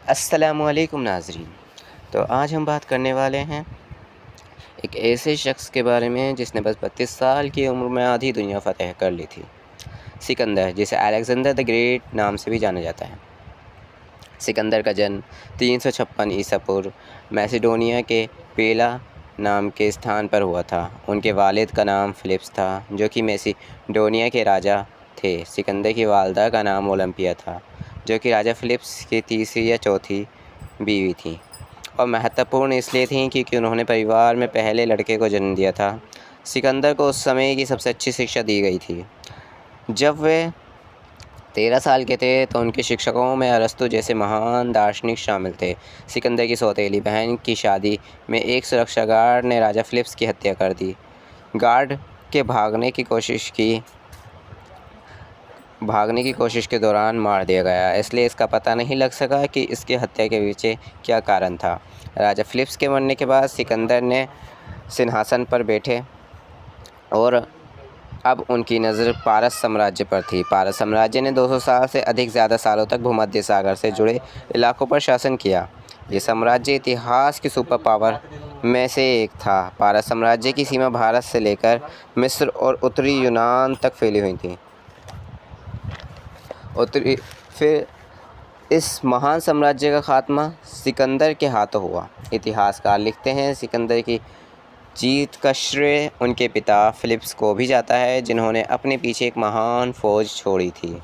अस्सलामुअलैकुम नाज़रीन। तो आज हम बात करने वाले हैं एक ऐसे शख्स के बारे में जिसने बस 32 साल की उम्र में आधी दुनिया फ़तह कर ली थी। सिकंदर, जिसे अलेक्जेंडर द ग्रेट नाम से भी जाना जाता है। सिकंदर का जन्म 356 ईसा पूर्व मैसेडोनिया के पेला नाम के स्थान पर हुआ था। उनके वालिद का नाम फ़िलिप्स था, जो कि मैसेडोनिया के राजा थे। सिकंदर की वालदा का नाम ओलंपिया था, जो कि राजा फ़िलिप्स की तीसरी या चौथी बीवी थी और महत्वपूर्ण इसलिए थी क्योंकि उन्होंने परिवार में पहले लड़के को जन्म दिया था। सिकंदर को उस समय की सबसे अच्छी शिक्षा दी गई थी। जब वे 13 साल के थे तो उनके शिक्षकों में अरस्तु जैसे महान दार्शनिक शामिल थे। सिकंदर की सौतेली बहन की शादी में एक सुरक्षा गार्ड ने राजा फ़िलिप्स की हत्या कर दी। गार्ड के भागने की कोशिश के दौरान मार दिया गया, इसलिए इसका पता नहीं लग सका कि इसकी हत्या के पीछे क्या कारण था। राजा फ़िलिप्स के मरने के बाद सिकंदर ने सिंहासन पर बैठे और अब उनकी नज़र पारस साम्राज्य पर थी। पारस साम्राज्य ने 200 साल से अधिक ज़्यादा सालों तक भूमध्य सागर से जुड़े इलाकों पर शासन किया। ये साम्राज्य इतिहास की सुपर पावर में से एक था। पारस साम्राज्य की सीमा भारत से लेकर मिस्र और उत्तरी यूनान तक फैली हुई थी। फिर इस महान साम्राज्य का खात्मा सिकंदर के हाथों हुआ। इतिहासकार लिखते हैं, सिकंदर की जीत का श्रेय उनके पिता फ़िलिप्स को भी जाता है, जिन्होंने अपने पीछे एक महान फ़ौज छोड़ी थी,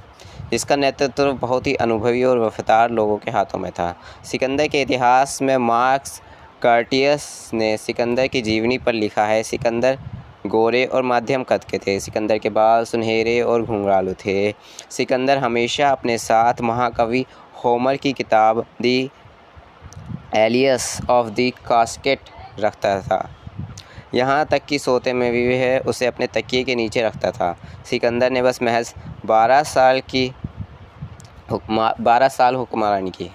जिसका नेतृत्व बहुत ही अनुभवी और वफादार लोगों के हाथों में था। सिकंदर के इतिहास में मार्कस कर्टियस ने सिकंदर की जीवनी पर लिखा है, सिकंदर गोरे और मध्यम कद के थे। सिकंदर के बाल सुनहरे और घुंघरालू थे। सिकंदर हमेशा अपने साथ महाकवि होमर की किताब दी एलियस ऑफ द कास्केट रखता था। यहाँ तक कि सोते में भी वह उसे अपने तकिए के नीचे रखता था। सिकंदर ने बस महज 12 साल हुक्मरानी की।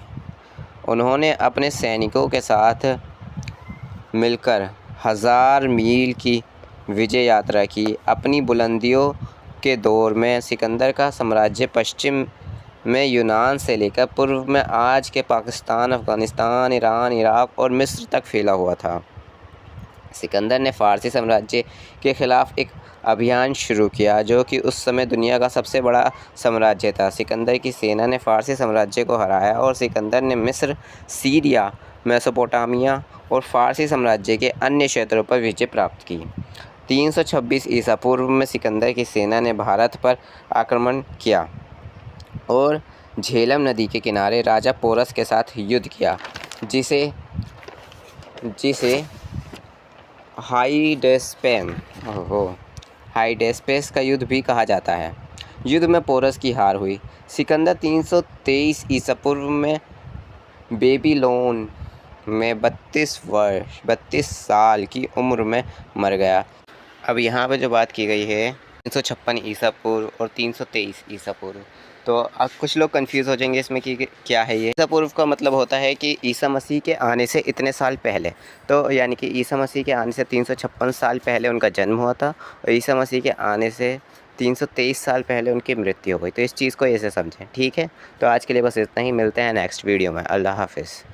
उन्होंने अपने सैनिकों के साथ मिलकर 1000 मील की विजय यात्रा की। अपनी बुलंदियों के दौर में सिकंदर का साम्राज्य पश्चिम में यूनान से लेकर पूर्व में आज के पाकिस्तान, अफ़गानिस्तान, ईरान, इराक़ और मिस्र तक फैला हुआ था। सिकंदर ने फ़ारसी साम्राज्य के ख़िलाफ़ एक अभियान शुरू किया, जो कि उस समय दुनिया का सबसे बड़ा साम्राज्य था। सिकंदर की सेना ने फ़ारसी साम्राज्य को हराया और सिकंदर ने मिस्र, सीरिया, मेसोपोटामिया और फ़ारसी साम्राज्य के अन्य क्षेत्रों पर विजय प्राप्त की। 326 ईसा पूर्व में सिकंदर की सेना ने भारत पर आक्रमण किया और झेलम नदी के किनारे राजा पोरस के साथ युद्ध किया, जिसे हाइडेस्पेस का युद्ध भी कहा जाता है। युद्ध में पोरस की हार हुई। सिकंदर 323 ईसा पूर्व में बेबीलोन में 32 साल की उम्र में मर गया। अब यहाँ पे जो बात की गई है 356 ईसा पूर्व और 323 ईसा पूर्व, तो अब कुछ लोग कंफ्यूज हो जाएंगे इसमें कि क्या है ये। ईसा पूर्व का मतलब होता है कि ईसा मसीह के आने से इतने साल पहले, तो यानी कि ईसा मसीह के आने से 356 साल पहले उनका जन्म हुआ था और ईसा मसीह के आने से 323 साल पहले उनकी मृत्यु हो गई। तो इस चीज़ को ऐसे समझें, ठीक है। तो आज के लिए बस इतना ही, मिलते हैं नेक्स्ट वीडियो में। अल्लाह हाफ़िज़।